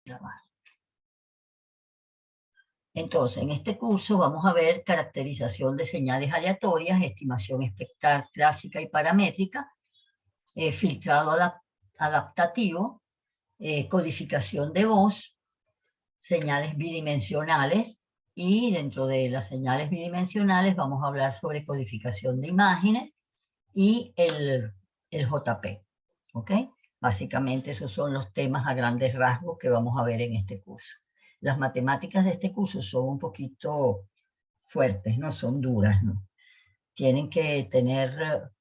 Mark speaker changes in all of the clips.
Speaker 1: Grabar. Entonces, en este curso vamos a ver caracterización de señales aleatorias, estimación espectral clásica y paramétrica, filtrado adaptativo, codificación de voz, señales bidimensionales, y dentro de las señales bidimensionales vamos a hablar sobre codificación de imágenes y el JP, ¿ok? Básicamente esos son los temas a grandes rasgos que vamos a ver en este curso. Las matemáticas de este curso son un poquito fuertes, no son duras, ¿no? Tienen que tener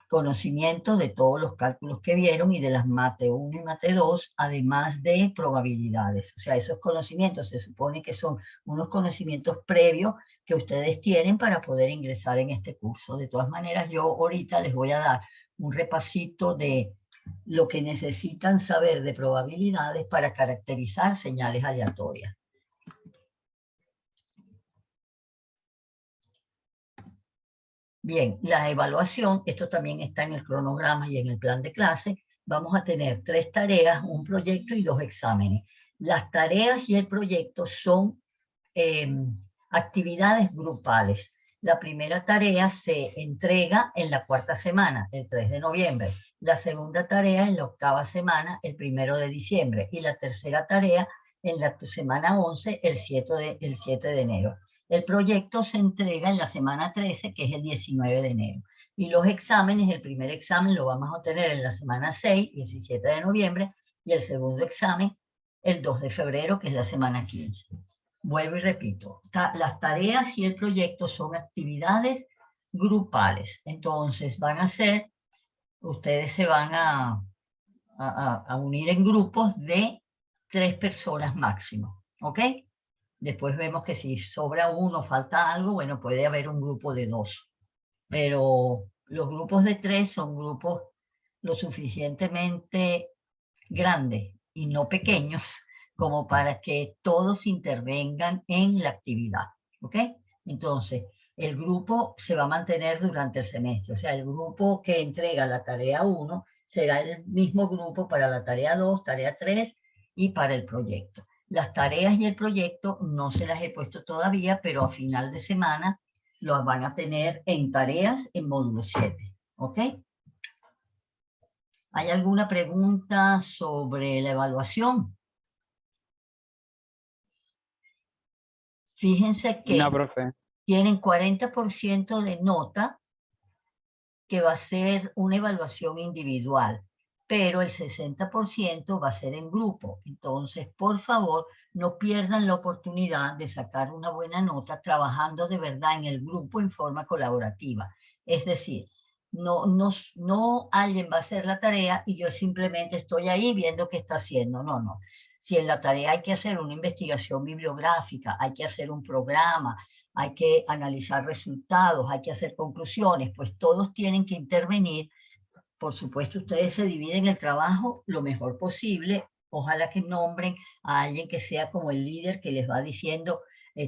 Speaker 1: conocimiento de todos los cálculos que vieron y de las mate 1 y mate 2, además de probabilidades. O sea, esos conocimientos se supone que son unos conocimientos previos que ustedes tienen para poder ingresar en este curso. De todas maneras, yo ahorita les voy a dar un repasito de lo que necesitan saber de probabilidades para caracterizar señales aleatorias. Bien, la evaluación, esto también está en el cronograma y en el plan de clase. Vamos a tener 3 tareas, un proyecto y 2 exámenes. Las tareas y el proyecto son actividades grupales. La primera tarea se entrega en la 4ª semana, el 3 de noviembre. La segunda tarea en la 8ª semana, el 1 de diciembre. Y la tercera tarea en la semana 11, el 7 de enero. El proyecto se entrega en la semana 13, que es el 19 de enero. Y los exámenes, el primer examen lo vamos a tener en la semana 6, 17 de noviembre, y el segundo examen el 2 de febrero, que es la semana 15. Vuelvo y repito, las tareas y el proyecto son actividades grupales. Entonces van a ser, ustedes se van a unir en grupos de 3 personas máximo, ¿ok? Después vemos que si sobra uno, falta algo, bueno, puede haber un grupo de 2. Pero los grupos de 3 son grupos lo suficientemente grandes y no pequeños como para que todos intervengan en la actividad, ¿ok? Entonces, el grupo se va a mantener durante el semestre, o sea, el grupo que entrega la tarea 1 será el mismo grupo para la tarea 2, tarea 3 y para el proyecto. Las tareas y el proyecto no se las he puesto todavía, pero a final de semana los van a tener en tareas en módulo 7, ¿ok? ¿Hay alguna pregunta sobre la evaluación? Fíjense que
Speaker 2: No, profe.
Speaker 1: tienen 40% de nota que va a ser una evaluación individual, pero el 60% va a ser en grupo. Entonces, por favor, no pierdan la oportunidad de sacar una buena nota trabajando de verdad en el grupo en forma colaborativa. Es decir, no alguien va a hacer la tarea y yo simplemente estoy ahí viendo qué está haciendo. No, no. Si en la tarea hay que hacer una investigación bibliográfica, hay que hacer un programa, hay que analizar resultados, hay que hacer conclusiones, pues todos tienen que intervenir. Por supuesto, ustedes se dividen el trabajo lo mejor posible. Ojalá que nombren a alguien que sea como el líder que les va diciendo,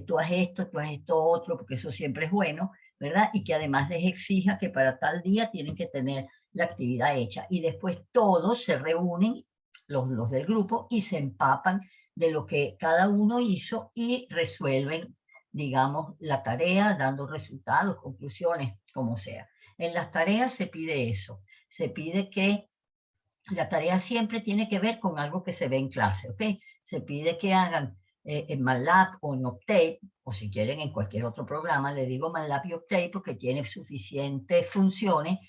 Speaker 1: tú haz esto otro, porque eso siempre es bueno, ¿verdad? Y que además les exija que para tal día tienen que tener la actividad hecha. Y después todos se reúnen, los del grupo, y se empapan de lo que cada uno hizo y resuelven, digamos, la tarea, dando resultados, conclusiones, como sea. En las tareas se pide eso. Se pide que la tarea siempre tiene que ver con algo que se ve en clase, ¿ok? Se pide que hagan en MATLAB o en Octave, o si quieren en cualquier otro programa, le digo MATLAB y Octave porque tiene suficientes funciones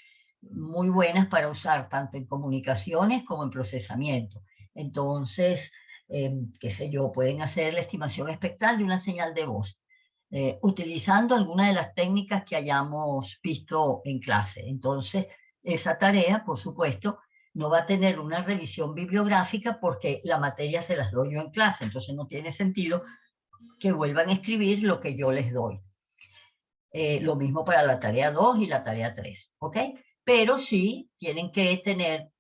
Speaker 1: muy buenas para usar tanto en comunicaciones como en procesamiento. Entonces, qué sé yo, pueden hacer la estimación espectral de una señal de voz, utilizando alguna de las técnicas que hayamos visto en clase. Entonces, esa tarea, por supuesto, no va a tener una revisión bibliográfica porque la materia se las doy yo en clase, entonces no tiene sentido que vuelvan a escribir lo que yo les doy. Lo mismo para la tarea 2 y la tarea 3, ¿ok? Pero sí tienen que tener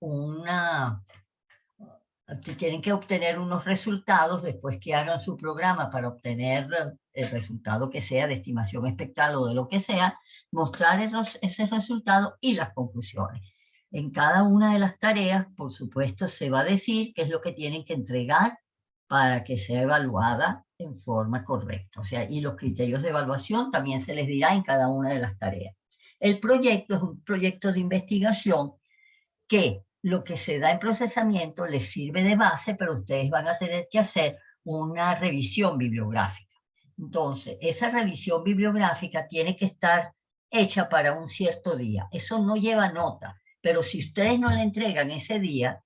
Speaker 1: tienen que obtener unos resultados después que hagan su programa para obtener el resultado que sea de estimación espectral o de lo que sea, mostrar ese resultado y las conclusiones. En cada una de las tareas, por supuesto, se va a decir qué es lo que tienen que entregar para que sea evaluada en forma correcta. O sea, y los criterios de evaluación también se les dirá en cada una de las tareas. El proyecto es un proyecto de investigación que lo que se da en procesamiento les sirve de base, pero ustedes van a tener que hacer una revisión bibliográfica. Entonces, esa revisión bibliográfica tiene que estar hecha para un cierto día. Eso no lleva nota, pero si ustedes no la entregan ese día,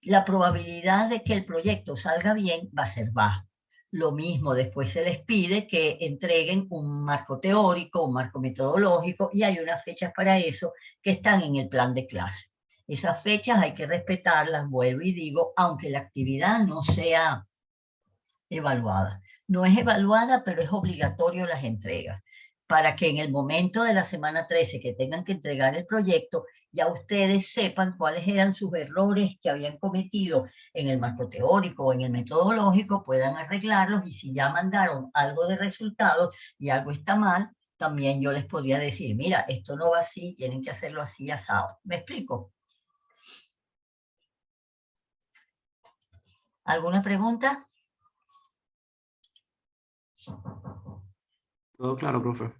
Speaker 1: la probabilidad de que el proyecto salga bien va a ser baja. Lo mismo, después se les pide que entreguen un marco teórico, un marco metodológico, y hay unas fechas para eso que están en el plan de clase. Esas fechas hay que respetarlas, vuelvo y digo, aunque la actividad no sea evaluada. No es evaluada, pero es obligatorio las entregas, para que en el momento de la semana 13 que tengan que entregar el proyecto, ya ustedes sepan cuáles eran sus errores que habían cometido en el marco teórico o en el metodológico, puedan arreglarlos, y si ya mandaron algo de resultados y algo está mal, también yo les podría decir, mira, esto no va así, tienen que hacerlo así asado. ¿Me explico? ¿Alguna pregunta?
Speaker 2: Todo claro, profe.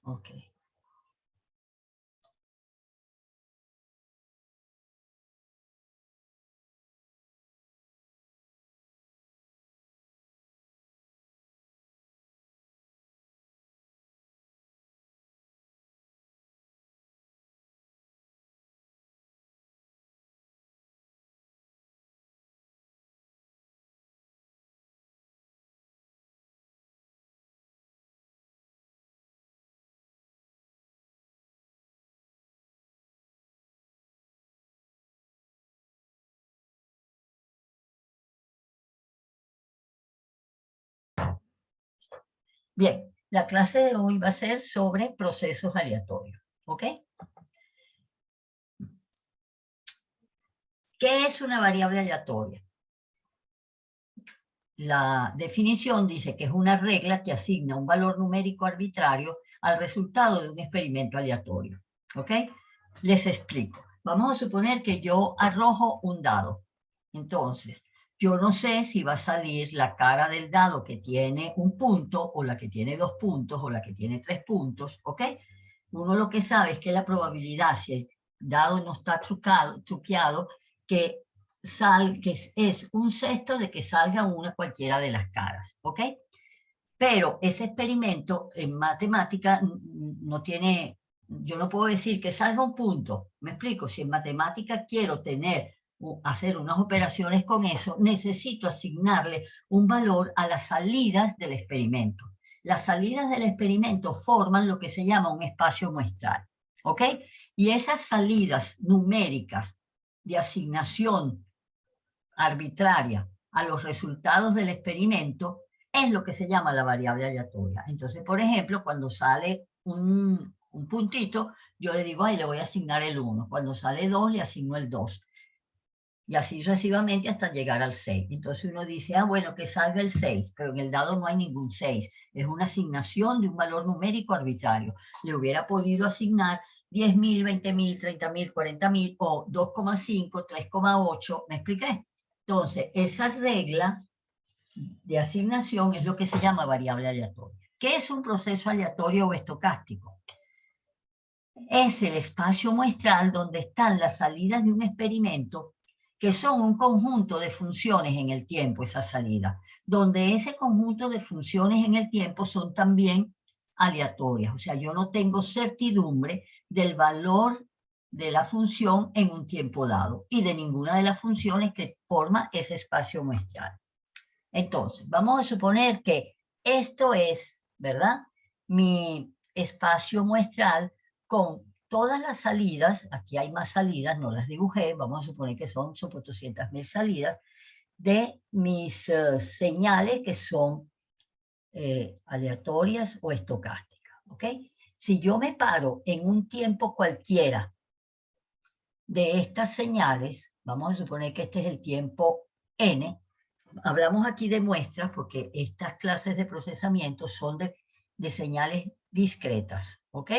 Speaker 1: Ok. Bien, la clase de hoy va a ser sobre procesos aleatorios, ¿ok? ¿Qué es una variable aleatoria? La definición dice que es una regla que asigna un valor numérico arbitrario al resultado de un experimento aleatorio, ¿ok? Les explico. Vamos a suponer que yo arrojo un dado. Entonces, yo no sé si va a salir la cara del dado que tiene un punto, o la que tiene 2 puntos, o la que tiene 3 puntos, ¿ok? Uno lo que sabe es que la probabilidad, si el dado no está truqueado, que es un sexto de que salga una cualquiera de las caras, ¿ok? Pero ese experimento en matemática no tiene, yo no puedo decir que salga un punto, me explico, si en matemática quiero hacer unas operaciones con eso, necesito asignarle un valor a las salidas del experimento. Las salidas del experimento forman lo que se llama un espacio muestral, ¿ok? Y esas salidas numéricas de asignación arbitraria a los resultados del experimento es lo que se llama la variable aleatoria. Entonces, por ejemplo, cuando sale un puntito, yo le digo, ay, le voy a asignar el 1. Cuando sale 2, le asigno el 2. Y así sucesivamente hasta llegar al 6. Entonces uno dice, ah, bueno, que salga el 6, pero en el dado no hay ningún 6. Es una asignación de un valor numérico arbitrario. Le hubiera podido asignar 10.000, 20.000, 30.000, 40.000 o 2,5, 3,8. ¿Me expliqué? Entonces, esa regla de asignación es lo que se llama variable aleatoria. ¿Qué es un proceso aleatorio o estocástico? Es el espacio muestral donde están las salidas de un experimento, que son un conjunto de funciones en el tiempo, esa salida, donde ese conjunto de funciones en el tiempo son también aleatorias. O sea, yo no tengo certidumbre del valor de la función en un tiempo dado y de ninguna de las funciones que forma ese espacio muestral. Entonces, vamos a suponer que esto es, ¿verdad? Mi espacio muestral con todas las salidas, aquí hay más salidas, no las dibujé, vamos a suponer que son 800.000 salidas, de mis señales que son aleatorias o estocásticas, ¿ok? Si yo me paro en un tiempo cualquiera de estas señales, vamos a suponer que este es el tiempo n. Hablamos aquí de muestras porque estas clases de procesamiento son de señales discretas, ¿ok?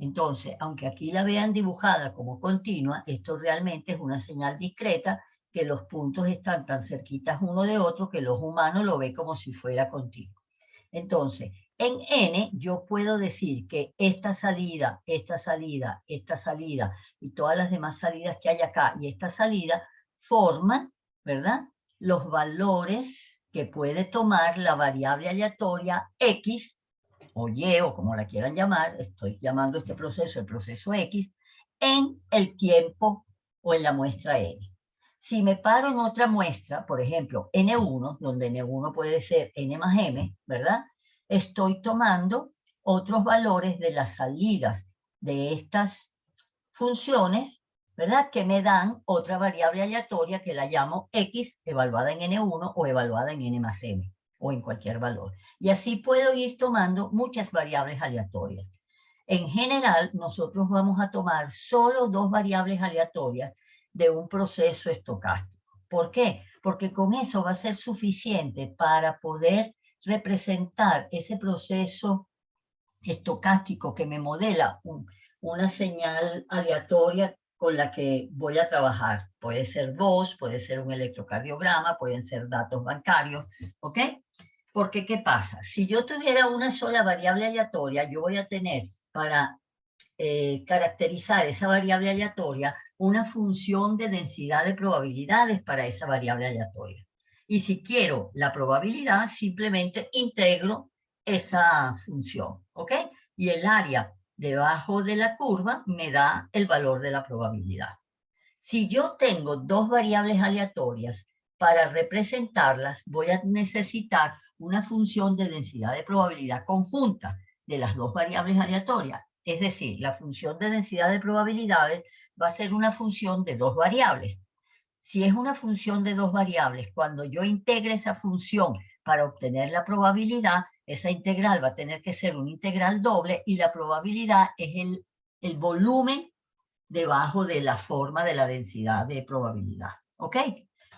Speaker 1: Entonces, aunque aquí la vean dibujada como continua, esto realmente es una señal discreta que los puntos están tan cerquitas uno de otro que los humanos lo ven como si fuera continuo. Entonces, en N yo puedo decir que esta salida, esta salida, esta salida y todas las demás salidas que hay acá y esta salida forman, ¿verdad?, los valores que puede tomar la variable aleatoria X o Y, o como la quieran llamar, estoy llamando este proceso el proceso X, en el tiempo o en la muestra N. Si me paro en otra muestra, por ejemplo, N1, donde N1 puede ser N más M, ¿verdad? Estoy tomando otros valores de las salidas de estas funciones, ¿verdad? Que me dan otra variable aleatoria que la llamo X evaluada en N1 o evaluada en N más M o en cualquier valor. Y así puedo ir tomando muchas variables aleatorias. En general, nosotros vamos a tomar solo dos variables aleatorias de un proceso estocástico. ¿Por qué? Porque con eso va a ser suficiente para poder representar ese proceso estocástico que me modela una señal aleatoria con la que voy a trabajar. Puede ser voz, puede ser un electrocardiograma, pueden ser datos bancarios, ¿ok? Porque, ¿qué pasa? Si yo tuviera una sola variable aleatoria, yo voy a tener para caracterizar esa variable aleatoria una función de densidad de probabilidades para esa variable aleatoria. Y si quiero la probabilidad, simplemente integro esa función, ¿ok? Y el área debajo de la curva me da el valor de la probabilidad. Si yo tengo dos variables aleatorias, para representarlas voy a necesitar una función de densidad de probabilidad conjunta de las dos variables aleatorias. Es decir, la función de densidad de probabilidades va a ser una función de dos variables. Si es una función de dos variables, cuando yo integre esa función para obtener la probabilidad, esa integral va a tener que ser una integral doble y la probabilidad es el volumen debajo de la forma de la densidad de probabilidad. ¿Ok?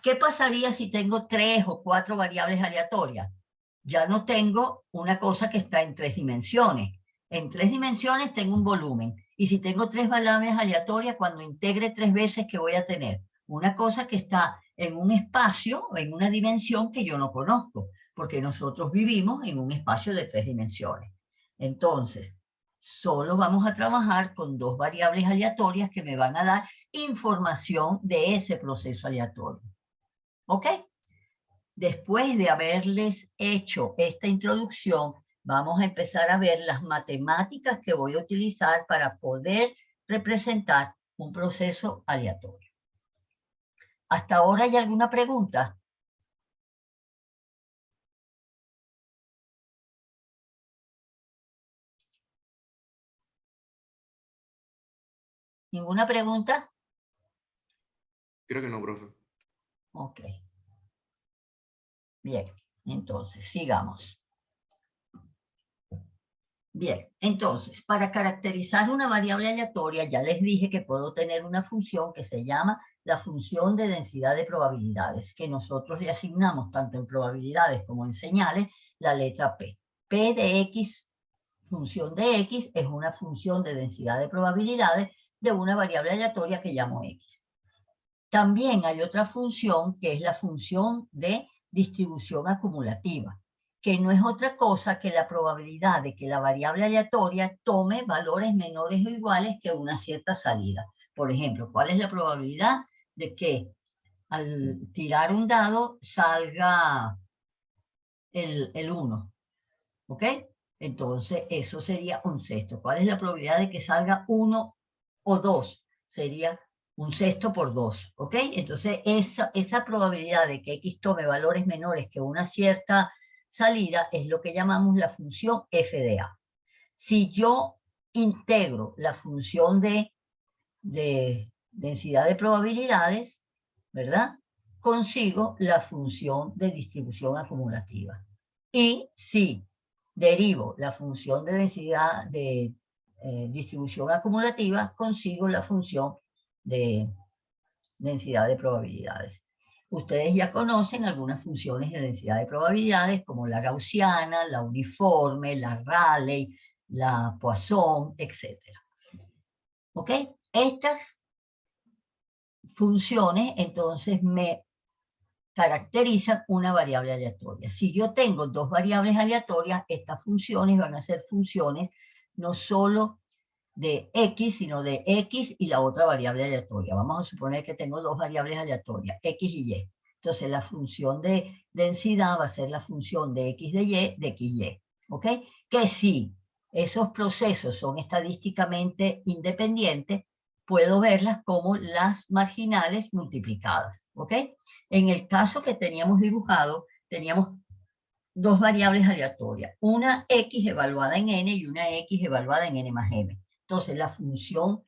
Speaker 1: ¿Qué pasaría si tengo 3 o 4 variables aleatorias? Ya no tengo una cosa que está en 3 dimensiones. En 3 dimensiones tengo un volumen. Y si tengo 3 variables aleatorias, cuando integre 3 veces, ¿qué voy a tener? Una cosa que está en un espacio o en una dimensión que yo no conozco, porque nosotros vivimos en un espacio de 3 dimensiones. Entonces, solo vamos a trabajar con dos variables aleatorias que me van a dar información de ese proceso aleatorio. ¿Ok? Después de haberles hecho esta introducción, vamos a empezar a ver las matemáticas que voy a utilizar para poder representar un proceso aleatorio. ¿Hasta ahora hay alguna pregunta? ¿Ninguna pregunta?
Speaker 2: Creo que no, profe.
Speaker 1: Ok. Bien, entonces, sigamos. Bien, entonces, para caracterizar una variable aleatoria, ya les dije que puedo tener una función que se llama la función de densidad de probabilidades, que nosotros le asignamos tanto en probabilidades como en señales la letra P. P de X, función de X, es una función de densidad de probabilidades de una variable aleatoria que llamo X. También hay otra función que es la función de distribución acumulativa, que no es otra cosa que la probabilidad de que la variable aleatoria tome valores menores o iguales que una cierta salida. Por ejemplo, ¿cuál es la probabilidad de que al tirar un dado salga el 1? ¿Ok? Entonces, eso sería un sexto. ¿Cuál es la probabilidad de que salga 1 o 2? Sería un sexto por 2. ¿Ok? Entonces, esa probabilidad de que X tome valores menores que una cierta salida es lo que llamamos la función f de a. Si yo integro la función de densidad de probabilidades, ¿verdad? Consigo la función de distribución acumulativa. Y si derivo la función de densidad de distribución acumulativa, consigo la función de densidad de probabilidades. Ustedes ya conocen algunas funciones de densidad de probabilidades como la gaussiana, la uniforme, la Rayleigh, la Poisson, etc. ¿Ok? Estas funciones entonces me caracterizan una variable aleatoria. Si yo tengo dos variables aleatorias, estas funciones van a ser funciones no solo de X, sino de X y la otra variable aleatoria. Vamos a suponer que tengo dos variables aleatorias, X y Y. Entonces la función de densidad va a ser la función de X de XY. ¿Ok? Que si esos procesos son estadísticamente independientes, puedo verlas como las marginales multiplicadas. ¿Ok? En el caso que teníamos dibujado, teníamos dos variables aleatorias, una X evaluada en N y una X evaluada en N más M. Entonces la función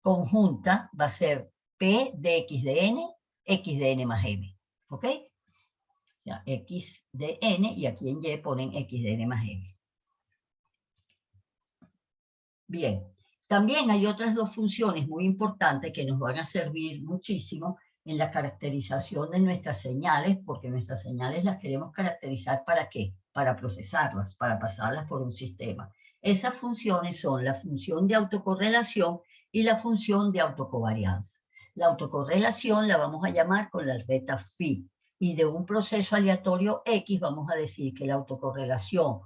Speaker 1: conjunta va a ser P de X de N más M. ¿Ok? O sea, X de N y aquí en Y ponen X de N más M. Bien, también hay otras dos funciones muy importantes que nos van a servir muchísimo en la caracterización de nuestras señales, porque nuestras señales las queremos caracterizar ¿para qué? Para procesarlas, para pasarlas por un sistema. Esas funciones son la función de autocorrelación y la función de autocovarianza. La autocorrelación la vamos a llamar con la beta phi, y de un proceso aleatorio X vamos a decir que la autocorrelación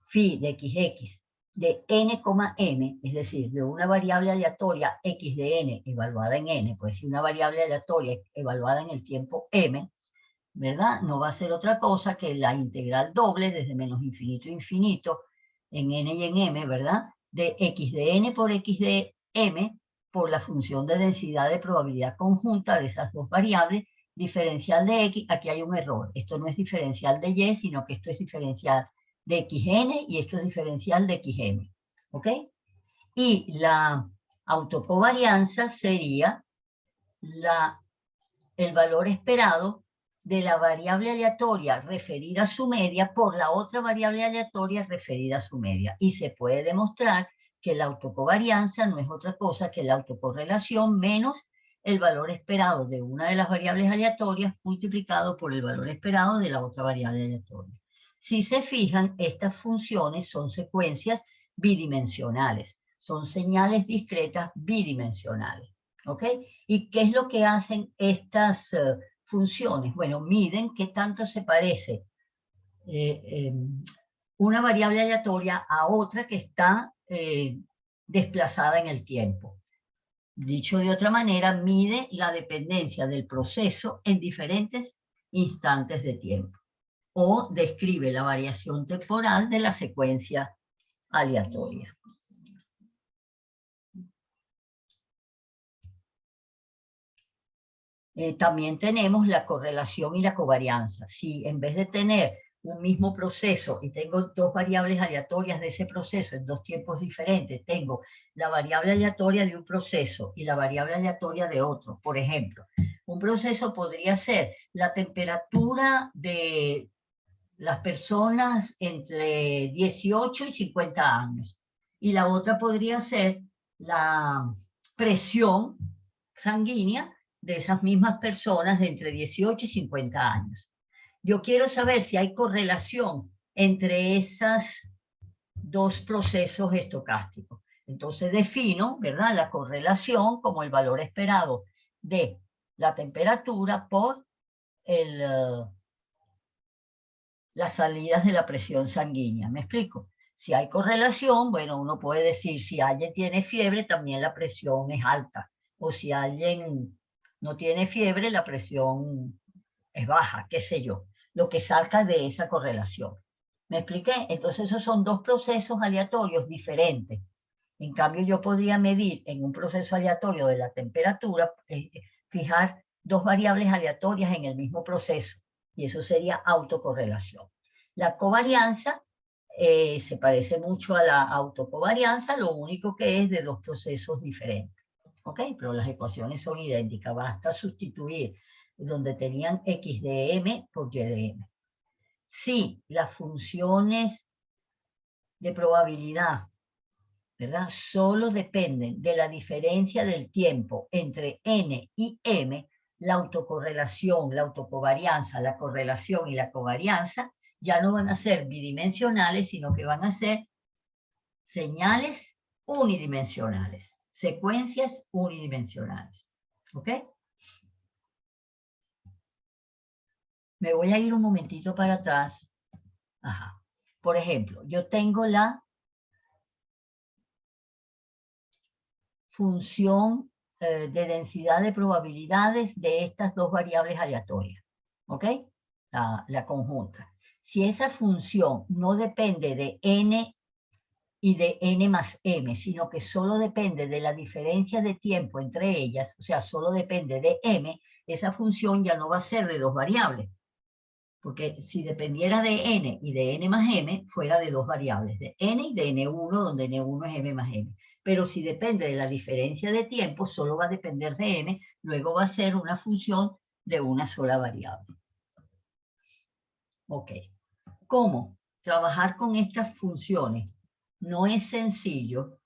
Speaker 1: phi de XX de n, m, es decir, de una variable aleatoria x de n evaluada en n, pues una variable aleatoria evaluada en el tiempo m, ¿verdad? No va a ser otra cosa que la integral doble desde menos infinito a infinito en n y en m, ¿verdad? De x de n por x de m por la función de densidad de probabilidad conjunta de esas dos variables, diferencial de x, aquí hay un error, esto no es diferencial de y, sino que esto es diferencial de xn y esto es diferencial de xm, ¿ok? Y la autocovarianza sería el valor esperado de la variable aleatoria referida a su media por la otra variable aleatoria referida a su media. Y se puede demostrar que la autocovarianza no es otra cosa que la autocorrelación menos el valor esperado de una de las variables aleatorias multiplicado por el valor esperado de la otra variable aleatoria. Si se fijan, estas funciones son secuencias bidimensionales, son señales discretas bidimensionales. ¿Ok? ¿Y qué es lo que hacen estas funciones? Bueno, miden qué tanto se parece una variable aleatoria a otra que está desplazada en el tiempo. Dicho de otra manera, mide la dependencia del proceso en diferentes instantes de tiempo o describe la variación temporal de la secuencia aleatoria. También tenemos la correlación y la covarianza. Si en vez de tener un mismo proceso y tengo dos variables aleatorias de ese proceso en dos tiempos diferentes, tengo la variable aleatoria de un proceso y la variable aleatoria de otro. Por ejemplo, un proceso podría ser la temperatura de las personas entre 18 y 50 años y la otra podría ser la presión sanguínea de esas mismas personas de entre 18 y 50 años. Yo quiero saber si hay correlación entre esos dos procesos estocásticos. Entonces defino, ¿verdad?, la correlación como el valor esperado de la temperatura por las salidas de la presión sanguínea. ¿Me explico? Si hay correlación, bueno, uno puede decir, si alguien tiene fiebre, también la presión es alta. O si alguien no tiene fiebre, la presión es baja, qué sé yo. Lo que salga de esa correlación. ¿Me expliqué? Entonces esos son dos procesos aleatorios diferentes. En cambio, yo podría medir en un proceso aleatorio de la temperatura, fijar dos variables aleatorias en el mismo proceso. Y eso sería autocorrelación. La covarianza se parece mucho a la autocovarianza, lo único que es de dos procesos diferentes. ¿Ok? Pero las ecuaciones son idénticas, basta sustituir donde tenían x de m por y de m. Si las funciones de probabilidad, ¿verdad?, solo dependen de la diferencia del tiempo entre n y m, la autocorrelación, la autocovarianza, la correlación y la covarianza ya no van a ser bidimensionales, sino que van a ser señales unidimensionales. Secuencias unidimensionales. ¿Ok? Me voy a ir un momentito para atrás. Ajá. Por ejemplo, yo tengo la función de densidad de probabilidades de estas dos variables aleatorias. ¿Ok? La conjunta. Si esa función no depende de n y de n más m, sino que solo depende de la diferencia de tiempo entre ellas, o sea, solo depende de m, esa función ya no va a ser de dos variables. Porque si dependiera de n y de n más m, fuera de dos variables, de n y de n1, donde n1 es m más m. Pero si depende de la diferencia de tiempo, solo va a depender de m, luego va a ser una función de una sola variable. Ok. ¿Cómo trabajar con estas funciones? No es sencillo.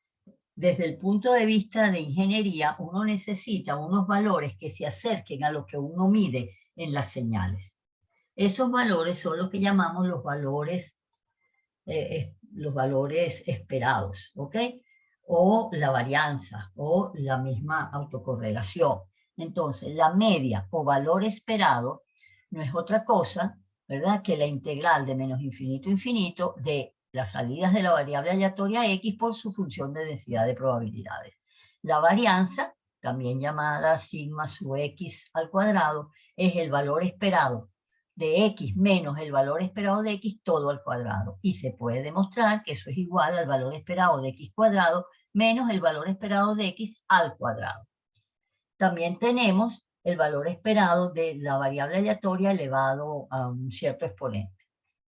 Speaker 1: Desde el punto de vista de ingeniería, uno necesita unos valores que se acerquen a lo que uno mide en las señales. Esos valores son los que llamamos los valores esperados, ¿ok? O la varianza, o la misma autocorrelación. Entonces, la media o valor esperado no es otra cosa, ¿verdad?, que la integral de menos infinito a infinito de las salidas de la variable aleatoria x por su función de densidad de probabilidades. La varianza, también llamada sigma sub x al cuadrado, es el valor esperado de x menos el valor esperado de x todo al cuadrado. Y se puede demostrar que eso es igual al valor esperado de x cuadrado menos el valor esperado de x al cuadrado. También tenemos el valor esperado de la variable aleatoria elevado a un cierto exponente.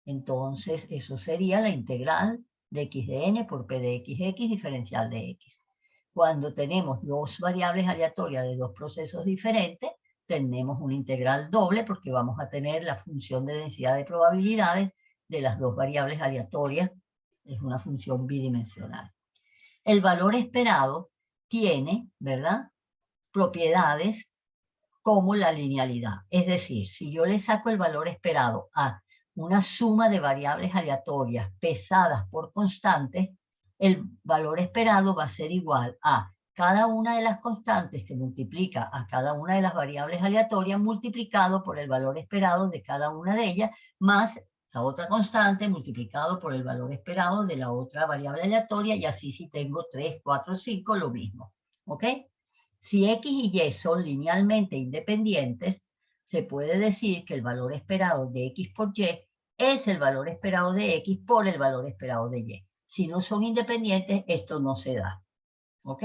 Speaker 1: Entonces, eso sería la integral de x de n por p de x diferencial de x. Cuando tenemos dos variables aleatorias de dos procesos diferentes, tenemos una integral doble porque vamos a tener la función de densidad de probabilidades de las dos variables aleatorias. Es una función bidimensional. El valor esperado tiene, ¿verdad?, propiedades como la linealidad. Es decir, si yo le saco el valor esperado a una suma de variables aleatorias pesadas por constantes, el valor esperado va a ser igual a cada una de las constantes que multiplica a cada una de las variables aleatorias multiplicado por el valor esperado de cada una de ellas, más la otra constante multiplicado por el valor esperado de la otra variable aleatoria, y así si tengo 3, 4, 5, lo mismo. ¿Ok? Si x y y son linealmente independientes, se puede decir que el valor esperado de x por y es el valor esperado de x por el valor esperado de y. Si no son independientes, esto no se da. ¿Ok?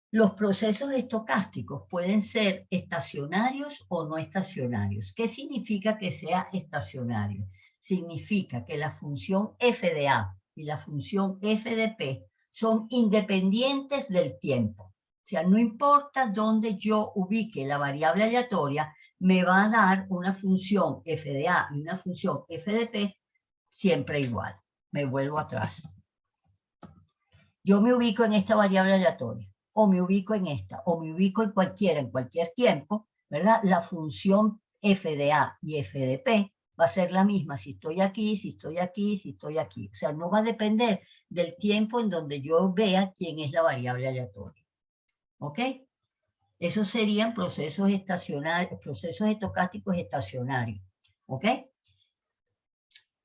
Speaker 1: Los procesos estocásticos pueden ser estacionarios o no estacionarios. ¿Qué significa que sea estacionario? Significa que la función f de a y la función f de p son independientes del tiempo. O sea, no importa dónde yo ubique la variable aleatoria, me va a dar una función f de a y una función f de p siempre igual. Me vuelvo atrás. Yo me ubico en esta variable aleatoria, o me ubico en esta, o me ubico en cualquier tiempo, ¿verdad? La función f de a y f de p va a ser la misma si estoy aquí, si estoy aquí, si estoy aquí. O sea, no va a depender del tiempo en donde yo vea quién es la variable aleatoria. ¿Ok? Esos serían procesos estacionarios, procesos estocásticos estacionarios. ¿Ok?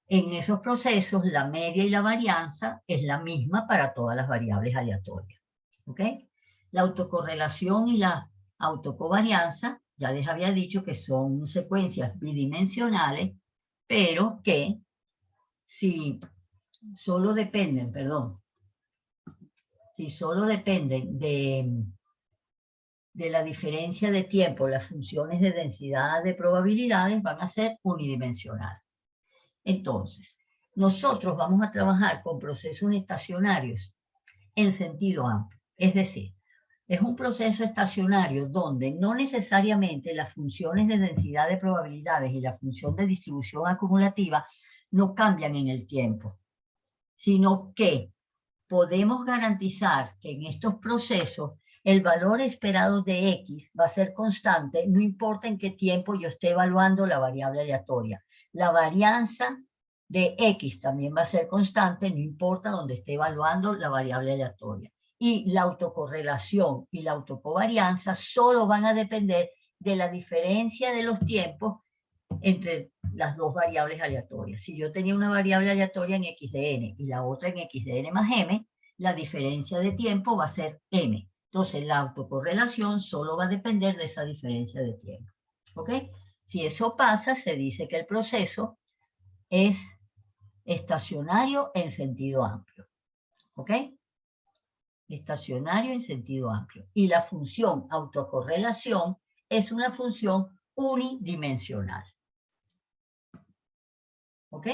Speaker 1: En esos procesos, la media y la varianza es la misma para todas las variables aleatorias. ¿Ok? La autocorrelación y la autocovarianza, ya les había dicho que son secuencias bidimensionales, pero que si solo dependen, si solo dependen de la diferencia de tiempo, las funciones de densidad de probabilidades van a ser unidimensionales. Entonces, nosotros vamos a trabajar con procesos estacionarios en sentido amplio. Es decir, es un proceso estacionario donde no necesariamente las funciones de densidad de probabilidades y la función de distribución acumulativa no cambian en el tiempo, sino que podemos garantizar que en estos procesos el valor esperado de x va a ser constante, no importa en qué tiempo yo esté evaluando la variable aleatoria. La varianza de X también va a ser constante, no importa donde esté evaluando la variable aleatoria. Y la autocorrelación y la autocovarianza solo van a depender de la diferencia de los tiempos entre las dos variables aleatorias. Si yo tenía una variable aleatoria en x de n y la otra en x de n más m, la diferencia de tiempo va a ser m. Entonces la autocorrelación solo va a depender de esa diferencia de tiempo. ¿Ok? Si eso pasa, se dice que el proceso es estacionario en sentido amplio. ¿Ok? Estacionario en sentido amplio. Y la función autocorrelación es una función unidimensional. ¿Ok?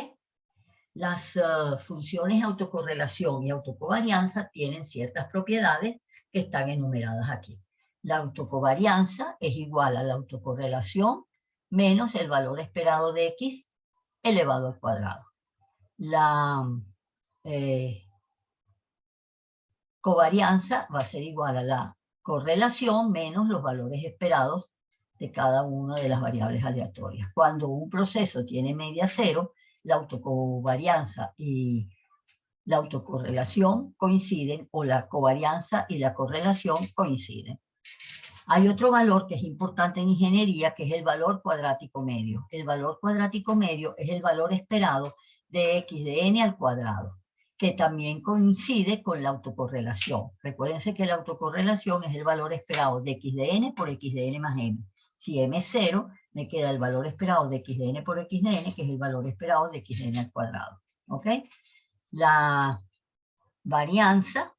Speaker 1: Las funciones autocorrelación y autocovarianza tienen ciertas propiedades que están enumeradas aquí. La autocovarianza es igual a la autocorrelación menos el valor esperado de x elevado al cuadrado. La covarianza va a ser igual a la correlación menos los valores esperados de cada una de las variables aleatorias. Cuando un proceso tiene media cero, la autocovarianza y la autocorrelación coinciden, o la covarianza y la correlación coinciden. Hay otro valor que es importante en ingeniería, que es el valor cuadrático medio. El valor cuadrático medio es el valor esperado de x de n al cuadrado, que también coincide con la autocorrelación. Recuérdense que la autocorrelación es el valor esperado de x de n por x de n más m. Si m es 0, me queda el valor esperado de x de n por x de n, que es el valor esperado de x de n al cuadrado. ¿Ok? La varianza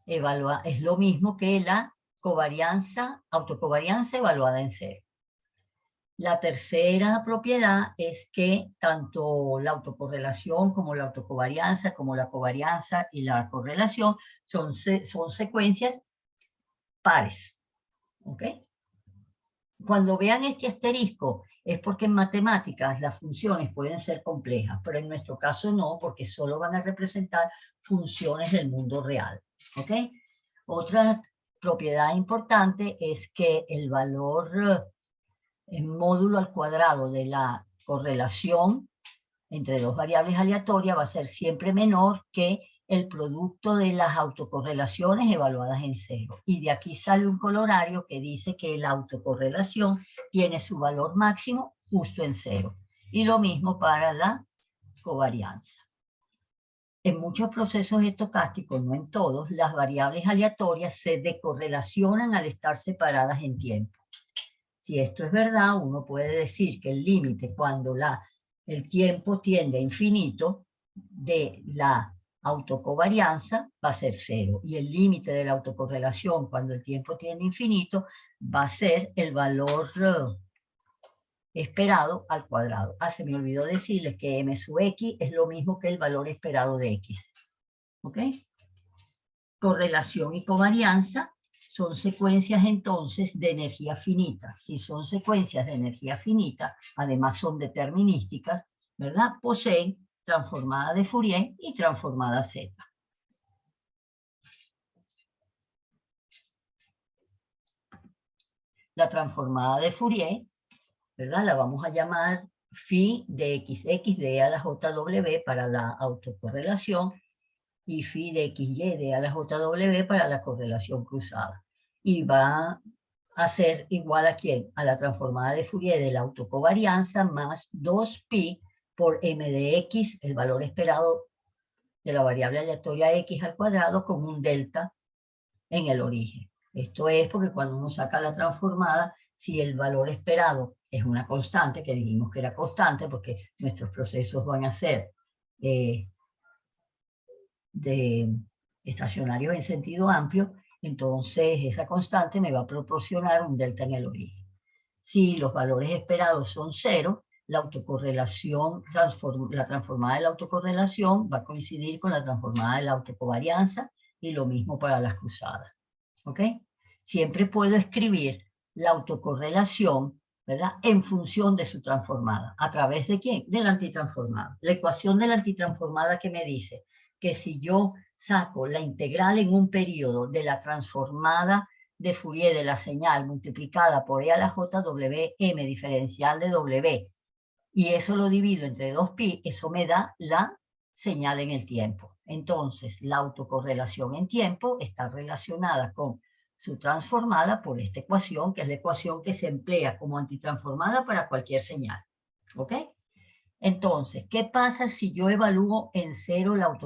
Speaker 1: es lo mismo que la covarianza, autocovarianza evaluada en 0. La tercera propiedad es que tanto la autocorrelación como la autocovarianza, como la covarianza y la correlación son secuencias pares. ¿Ok? Cuando vean este asterisco es porque en matemáticas las funciones pueden ser complejas, pero en nuestro caso no, porque solo van a representar funciones del mundo real. ¿Ok? Otra propiedad importante es que el valor en módulo al cuadrado de la correlación entre dos variables aleatorias va a ser siempre menor que el producto de las autocorrelaciones evaluadas en 0. Y de aquí sale un colorario que dice que la autocorrelación tiene su valor máximo justo en 0. Y lo mismo para la covarianza. En muchos procesos estocásticos, no en todos, las variables aleatorias se decorrelacionan al estar separadas en tiempo. Si esto es verdad, uno puede decir que el límite cuando el tiempo tiende a infinito de la autocovarianza va a ser 0. Y el límite de la autocorrelación cuando el tiempo tiende a infinito va a ser el valor esperado al cuadrado. Se me olvidó decirles que m sub x es lo mismo que el valor esperado de x. ¿Ok? Correlación y covarianza son secuencias entonces de energía finita. Si son secuencias de energía finita, además son determinísticas, ¿verdad? Poseen transformada de Fourier y transformada Z. La transformada de Fourier, ¿verdad? La vamos a llamar phi de xx de a la jw para la autocorrelación y phi de xy de a la jw para la correlación cruzada. Y va a ser igual a ¿quién? A la transformada de Fourier de la autocovarianza más 2pi por m de x, el valor esperado de la variable aleatoria x al cuadrado con un delta en el origen. Esto es porque cuando uno saca la transformada, si el valor esperado es una constante, que dijimos que era constante porque nuestros procesos van a ser de estacionarios en sentido amplio, entonces esa constante me va a proporcionar un delta en el origen. Si los valores esperados son 0, la autocorrelación, la transformada de la autocorrelación va a coincidir con la transformada de la autocovarianza y lo mismo para las cruzadas. ¿Ok? Siempre puedo escribir la autocorrelación, ¿verdad? En función de su transformada. ¿A través de quién? De la antitransformada. La ecuación de la antitransformada que me dice que si yo saco la integral en un periodo de la transformada de Fourier de la señal multiplicada por e a la jw m diferencial de w y eso lo divido entre 2pi, eso me da la señal en el tiempo. Entonces, la autocorrelación en tiempo está relacionada con su transformada por esta ecuación, que es la ecuación que se emplea como antitransformada para cualquier señal. ¿Ok? Entonces, ¿qué pasa si yo evalúo en cero la autocorrelación?